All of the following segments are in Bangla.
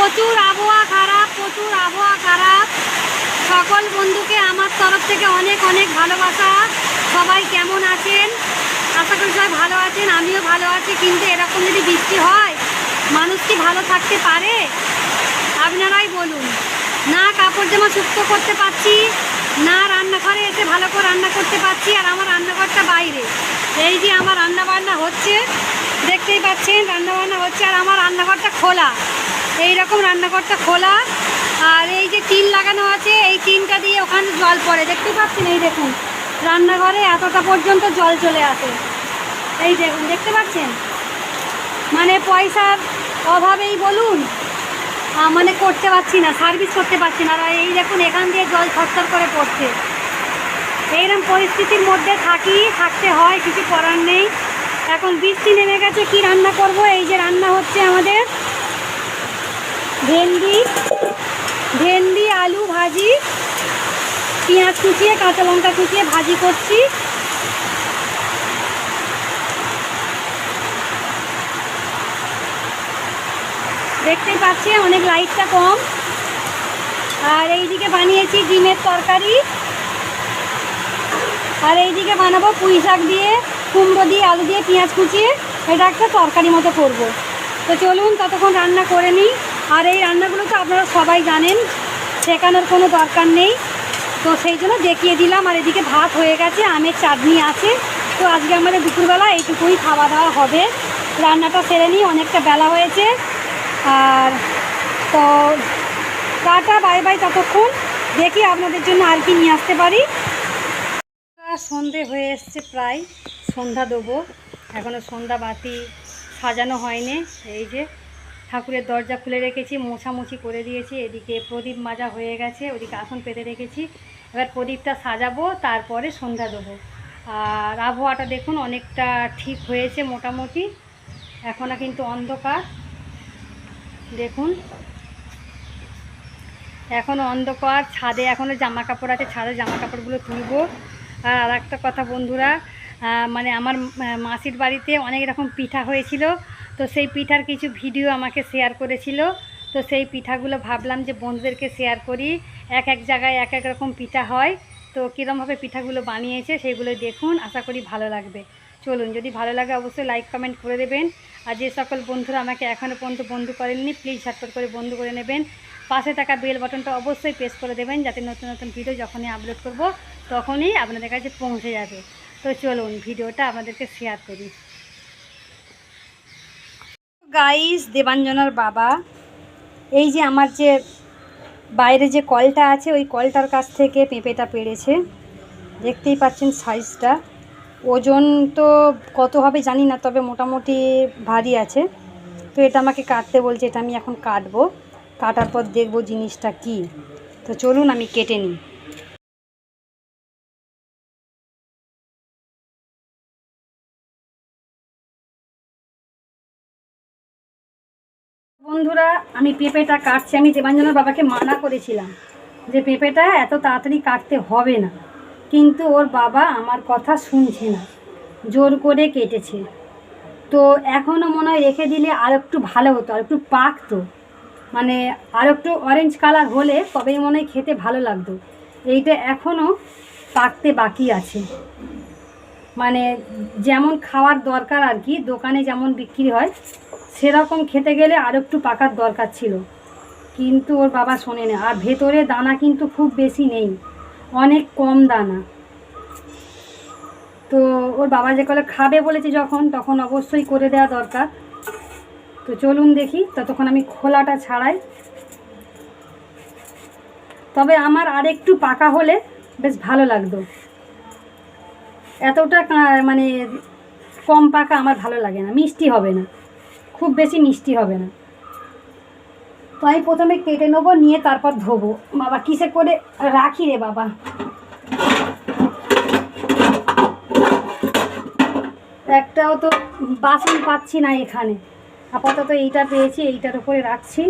প্রচুর আবহাওয়া খারাপ। সকল বন্ধুকে আমার তরফ থেকে অনেক অনেক ভালোবাসা। সবাই কেমন আছেন? আশা করি সবাই ভালো আছেন, আমিও ভালো আছি। কিন্তু এরকম যদি বৃষ্টি হয়, মানুষ কি ভালো থাকতে পারে? আপনারাই বলুন। না কাপড় জামা শুকনো করতে পারছি, না রান্নাঘরে এসে ভালো করে রান্না করতে পারছি। আর আমার রান্নাঘরটা বাইরে, এই যে আমার রান্নাবান্না হচ্ছে, দেখতেই পাচ্ছেন রান্নাবান্না হচ্ছে। আর আমার রান্নাঘরটা খোলা, এই রকম রান্নাঘরটা খোলা। আর এই যে টিন লাগানো আছে, এই টিনটা দিয়ে ওখানে জল পড়ে, দেখতে পাচ্ছেন। এই দেখুন রান্নাঘরে এতটা পর্যন্ত জল চলে আসে, এই দেখুন দেখতে পাচ্ছেন। মানে পয়সার অভাবেই বলুন, মানে করতে পারছি না, সার্ভিস করতে পারছি না। আর এই দেখুন এখান দিয়ে জল থরথর করে পড়ছে। এইরকম পরিস্থিতির মধ্যে থাকতে হয়, কিছু করার নেই। এখন বৃষ্টি নেমে গেছে, কি রান্না করব? এই যে রান্না হচ্ছে আমাদের ভেন্ডি আলু ভাজি, পেঁয়াজ কুচিয়ে কাঁচা লঙ্কা কুচিয়ে ভাজি করছি। দেখতেই পাচ্ছি অনেক লাইটটা কম। আর এইদিকে বানিয়েছি ডিমের তরকারি, আর এইদিকে বানাবো পুঁই শাক দিয়ে, কুমড়ো দিয়ে, আলু দিয়ে, পেঁয়াজ কুচিয়ে এটা একটা তরকারি মতো করব। তো চলুন ততক্ষণ রান্না করে নিই। আর এই রান্নাগুলো তো আপনারা সবাই জানেন, শেখানোর কোনো দরকার নেই। তো সেই জন্য দেখিয়ে দিলাম। আর এদিকে ভাত হয়ে গেছে, আমের চাটনি আছে। তো আজকে আমাদের দুপুরবেলা এইটুকুই খাওয়া দাওয়া হবে। রান্নাটা সেরে নিই, অনেকটা বেলা হয়েছে। আর তো টাটা, বাই বাই। ততক্ষণ দেখি আপনাদের জন্য আর কি নিয়ে আসতে পারি। সন্ধে হয়ে এসছে, প্রায় সন্ধ্যা দেবো। এখনও সন্ধ্যা বাতি সাজানো হয়নি। এই যে ঠাকুরের দরজা খুলে রেখেছি, মোছামুছি করে দিয়েছি। এদিকে প্রদীপ মাজা হয়ে গেছে, ওদিকে আসন পেতে রেখেছি। এবার প্রদীপটা সাজাবো, তারপরে সন্ধ্যা দেবো। আর আবহাওয়াটা দেখুন অনেকটা ঠিক হয়েছে মোটামুটি। এখনও কিন্তু অন্ধকার, দেখুন এখনও অন্ধকার। ছাদে এখনও জামা কাপড় আছে, ছাদে জামা কাপড়গুলো তুলবো। আর একটা কথা বন্ধুরা, মানে আমার মাসির বাড়িতে অনেক রকম পিঠা হয়েছিল। তো সেই পিঠার কিছু ভিডিও আমাকে শেয়ার করেছিল। তো সেই পিঠাগুলো ভাবলাম যে বন্ধুদেরকে শেয়ার করি। এক এক জায়গায় এক এক রকম পিঠা হয়। তো কীরকমভাবে পিঠাগুলো বানিয়েছে সেগুলো দেখুন, আশা করি ভালো লাগবে। চলুন, যদি ভালো লাগে অবশ্যই লাইক কমেন্ট করে দেবেন। আর যে সকল বন্ধুরা আমাকে এখনও পর্যন্ত বন্ধু করেননি, প্লিজ ঝটপট করে বন্ধু করে নেবেন। পাশে থাকা বেল বাটনটা অবশ্যই প্রেস করে দেবেন, যাতে নতুন নতুন ভিডিও যখনই আপলোড করব তখনই আপনাদের কাছে পৌঁছে যাবে। তো চলুন ভিডিওটা আপনাদেরকে শেয়ার করি। গাইস, দেবাঞ্জনার বাবা এই যে আমার যে বাইরে যে কলটা আছে, ওই কলটার কাছ থেকে পেঁপেটা পেড়েছে। দেখতেই পাচ্ছেন সাইজটা। ওজন তো কত হবে জানি না, তবে মোটামুটি ভারী আছে। তো এটা আমাকে কাটতে বলছে, এটা আমি এখন কাটবো। কাটার পর দেখব জিনিসটা কি। তো চলুন আমি কেটে নিই। বন্ধুরা, আমি পেঁপেটা কাটছি। আমি দেবাঞ্জনার বাবাকে মানা করেছিলাম যে পেঁপেটা এত তাড়াতাড়ি কাটতে হবে না, কিন্তু ওর বাবা আমার কথা শুনছে না, জোর করে কেটেছে। তো এখনও মনে হয় রেখে দিলে আর একটু ভালো হতো, আর একটু পাকতো, মানে আর একটু অরেঞ্জ কালার হলে তবেই মনে হয় খেতে ভালো লাগতো। এইটা এখনও পাকতে বাকি আছে। মানে যেমন খাওয়ার দরকার আর কি, দোকানে যেমন বিক্রি হয় সেরকম খেতে গেলে আর একটু পাকার দরকার ছিল, কিন্তু ওর বাবা শোনে না। আর ভেতরে দানা কিন্তু খুব বেশি নেই, অনেক কম দানা। তো ওর বাবা যে কলে খাবে বলেছে যখন, তখন অবশ্যই করে দেওয়া দরকার। তো চলুন দেখি, ততক্ষণ আমি খোলাটা ছাড়াই। তবে আমার আর একটু পাকা হলে বেশ ভালো লাগতো। এতটা মানে কম পাকা আমার ভালো লাগে না, মিষ্টি হবে না, খুব বেশি মিষ্টি হবে না। তো আমি প্রথমে কেটে নেবো, নিয়ে তারপর ধোবো। বাবা কিসে করে রাখি রে বাবা। একটাও তো বাসন পাচ্ছি না এখানে, আপাতত এইটা পেয়েছি, এইটার উপরে রাখছি।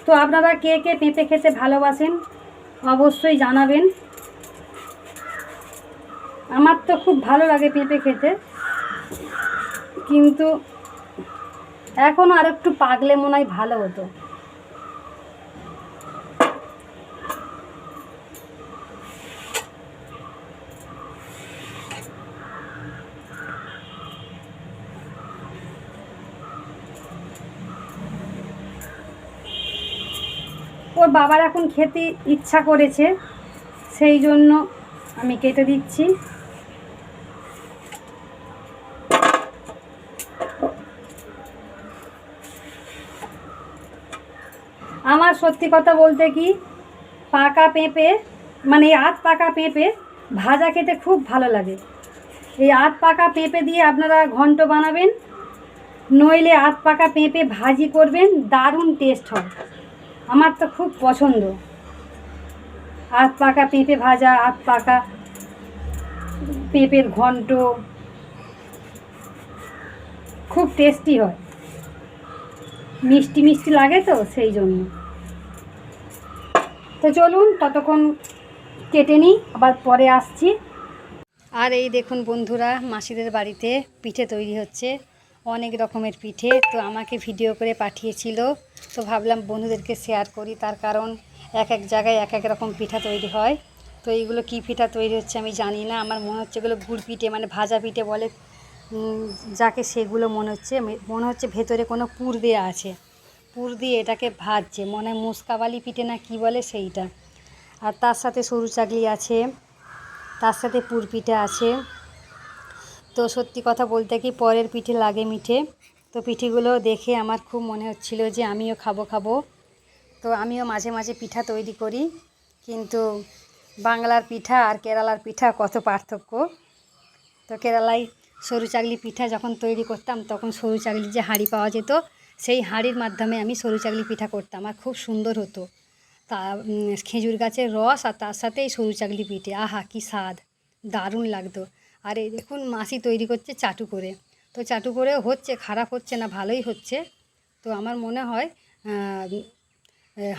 তো আপনারা কে কে পেঁপে খেতে ভালোবাসেন অবশ্যই জানাবেন। আমার তো খুব ভালো লাগে পেঁপে খেতে। কিন্তু এখন আর একটু পাকলে মনে হয় ভালো হতো। ওর বাবার এখন খেতে ইচ্ছা করেছে, সেই জন্য আমি কেটে দিচ্ছি। আমার সত্যি কথা বলতে কি, পাকা পেঁপে মানে আধ পাকা পেঁপে ভাজা খেতে খুব ভালো লাগে। এই আধ পাকা পেঁপে দিয়ে আপনারা ঘন্ট বানাবেন, নইলে আধ পাকা পেঁপে ভাজি করবেন, দারুণ টেস্ট হয়। আমার তো খুব পছন্দ আধ পাকা পেঁপে ভাজা, আধ পাকা পেঁপের ঘন্ট, খুব টেস্টি হয়, মিষ্টি মিষ্টি লাগে তো সেই জন্য। তো চলুন ততক্ষণ কেটে নিই, আবার পরে আসছি। আর এই দেখুন বন্ধুরা, মাসিদের বাড়িতে পিঠে তৈরি হচ্ছে, অনেক রকমের পিঠে। তো আমাকে ভিডিও করে পাঠিয়েছিল, তো ভাবলাম বন্ধুদেরকে শেয়ার করি, তার কারণ এক এক জায়গায় এক এক রকম পিঠা তৈরি হয়। তো এইগুলো কী পিঠা তৈরি হচ্ছে আমি জানি না, আমার মনে হচ্ছে এগুলো গুড় পিঠে, মানে ভাজা পিঠে বলে যাকে, সেগুলো মনে হচ্ছে ভেতরে কোনো পুর দেওয়া আছে, পুর দিয়ে এটাকে ভাজছে, মনে হয় মুসকাবালি পিঠে না কি বলে সেইটা। আর তার সাথে সরু চাকলি আছে, তার সাথে পুর পিঠে আছে। তো সত্যি কথা বলতে কি, পরের পিঠে লাগে মিঠে। তো পিঠেগুলো দেখে আমার খুব মনে হচ্ছিল যে আমিও খাবো। তো আমিও মাঝে মাঝে পিঠা তৈরি করি, কিন্তু বাংলার পিঠা আর কেরালার পিঠা কত পার্থক্য। তো কেরালায় সরু চাকলি পিঠা যখন তৈরি করতাম, তখন সরু চাকলি যে হাঁড়ি পাওয়া যেত, সেই হাঁড়ির মাধ্যমে আমি সরু চাকলি পিঠা করতাম, আর খুব সুন্দর হতো। তা খেজুর গাছের রস আর তার সাথে এই সরু চাকলি পিঠে, আহা কি স্বাদ, দারুণ লাগতো। আর এই দেখুন মাসি তৈরি করছে চাটু করে। তো চাটু করেও হচ্ছে, খারাপ হচ্ছে না, ভালোই হচ্ছে। তো আমার মনে হয়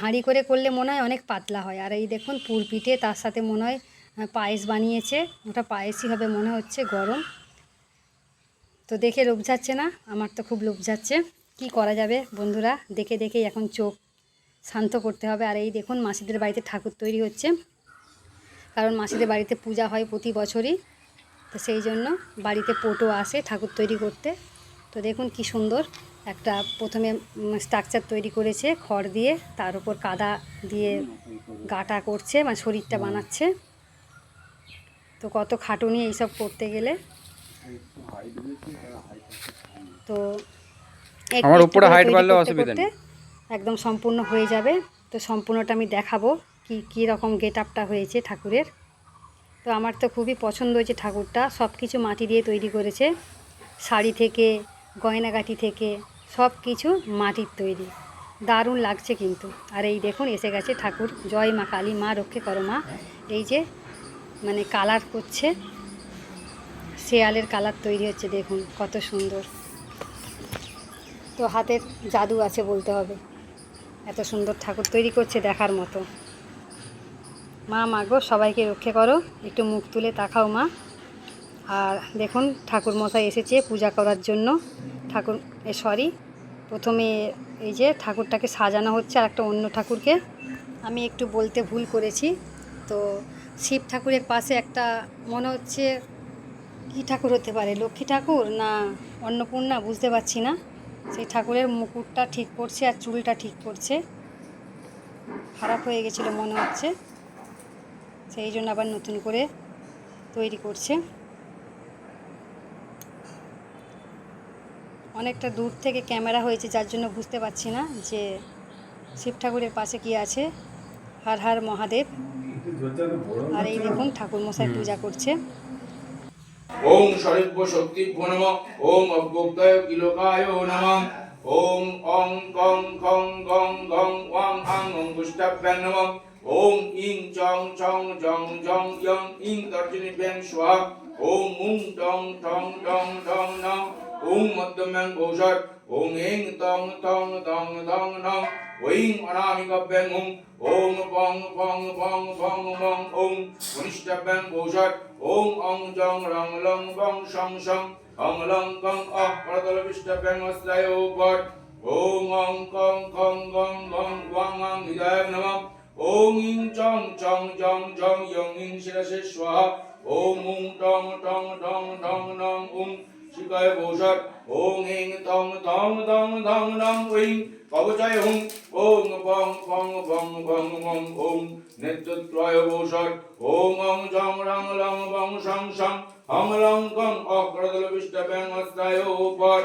হাঁড়ি করে করলে মনে হয় অনেক পাতলা হয়। আর এই দেখুন পুর পিঠে, তার সাথে মনে হয় পায়েস বানিয়েছে, ওটা পায়েসই হবে মনে হচ্ছে, গরম। তো দেখে লোভ যাচ্ছে না? আমার তো খুব লোভ যাচ্ছে। কি করা যাবে বন্ধুরা, দেখে দেখেই এখন চোখ শান্ত করতে হবে। আর এই দেখুন মাসিদের বাড়িতে ঠাকুর তৈরি হচ্ছে, কারণ মাসিদের বাড়িতে পূজা হয় প্রতি বছরই, তো সেই জন্য বাড়িতে পটো আসে ঠাকুর তৈরি করতে। তো দেখুন কি সুন্দর একটা প্রথমে স্ট্রাকচার তৈরি করেছে খড় দিয়ে, তার উপর কাদা দিয়ে গাটা করছে, মানে শরীরটা বানাচ্ছে। তো কত খাটুনি এইসব করতে গেলে। তো আমার উপরে হাইট বাড়লে করতে অসুবিধা করতে নেই, একদম সম্পূর্ণ হয়ে যাবে। তো সম্পূর্ণটা আমি দেখাবো কী রকম গেট আপটা হয়েছে ঠাকুরের। তো আমার তো খুবই পছন্দ হয়েছে ঠাকুরটা, সব কিছু মাটি দিয়ে তৈরি করেছে, শাড়ি থেকে গয়নাগাটি থেকে সব কিছু মাটির তৈরি, দারুণ লাগছে কিন্তু। আর এই দেখুন এসে গেছে ঠাকুর, জয় মা কালী, মা রক্ষে করো মা। এই যে মানে কালার করছে, শেয়ালের কালার তৈরি হচ্ছে, দেখুন কত সুন্দর। তো হাতের জাদু আছে বলতে হবে, এত সুন্দর ঠাকুর তৈরি করছে, দেখার মতো। মা মাগো সবাইকে রক্ষে করো, একটু মুখ তুলে তাকাও মা। আর দেখুন ঠাকুর মশাই এসেছে পূজা করার জন্য। প্রথমে এই যে ঠাকুরটাকে সাজানো হচ্ছে, আর একটা অন্য ঠাকুরকে আমি একটু বলতে ভুল করেছি। তো শিব ঠাকুরের পাশে একটা মনে হচ্ছে কী ঠাকুর হতে পারে, লক্ষ্মী ঠাকুর না অন্নপূর্ণা, বুঝতে পারছি না। সেই ঠাকুরের মুকুটটা ঠিক করছে আর চুলটা ঠিক করছে, খারাপ হয়ে গেছিলো মনে হচ্ছে, সেই জন্য আবার নতুন করে তৈরি করছে। অনেকটা দূর থেকে ক্যামেরা হয়েছে, যার জন্য বুঝতে পারছি না যে শিব ঠাকুরের পাশে কি আছে। হর হর মহাদেব। আর এই দেখুন ঠাকুর মশাই পূজা করছে। ওম শরীব্য শক্তিভ্যো নমঃ, ওম অব্যক্তায় কিলোকায় নমঃ, ওম অং কং খং গং গং ওয়াং আং অঙ্গুষ্টাভ্যাং নমঃ, ওম ইং চং চং জং জং ইয়ং ইং তর্জনীভ্যাং স্বাহা, ওম মুং টং টং টং টং নং, ওম মধ্যম্যাং ভৌষট, ওম এং তং তং তং তং নং, ওইং অনামিকাভ্যাং ওম, ওম পং পং পং পং মং ওম, অনিষ্টাভ্যাং ভৌষট, ওম অং জং রং লং বং সং সং, অং লং কং অ করতল বিষ্টাভ্যাং অস্ত্রায় পট ওং অং কং খং গং গং ওয়াং আং হৃদয় নমঃ ওং ইং চং চং জং জং ইয়ং ইং শিরসে স্বাহা ওং উং টং টং ডং ডং নং উং শিকায় ভূষট ওং ইং তং তং দং দং নং উইং কবচায় হুং ওং বং বং বং বং বং ওং নেত্রত্রয় ভূষট ওং অং জং রং লং বং সং সং হং লং কং অক্রদল বিষ্টাভ্যাং অস্ত্রায় পট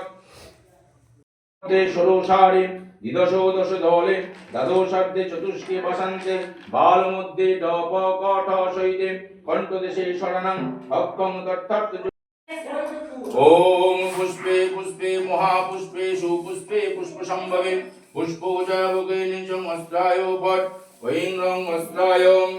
ষোড়শারে দ্বিদশ দশ দলে দ্বাদশার্ধে চতুষ্কে বসন্তে বাল মধ্যে ডপ কঠ সহিতে কণ্ঠদেশে শরণং অক্ষং তত্তৎ ওম পুষ্পে পুষ্পে মহাপুষ্পে সুপুষ্পে পুষ্পসম্ভবে পুষ্পোজাবকে নিজং অস্ত্রায় পট ঐং রং অস্ত্রায় ওম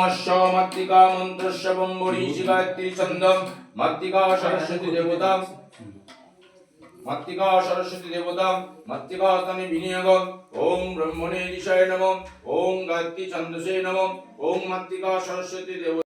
অশ্ব মাতৃকা মন্ত্রস্য বম্বরীষি গায়ত্রী ছন্দম মাতৃকা সরস্বতী দেবতা মাতৃকা তনি বিনিয়োগম ওম ব্রহ্মণে দিশায় নমঃ ওম গায়ত্রী ছন্দসে নমঃ ওম মাতৃকা সরস্বতী দেবতা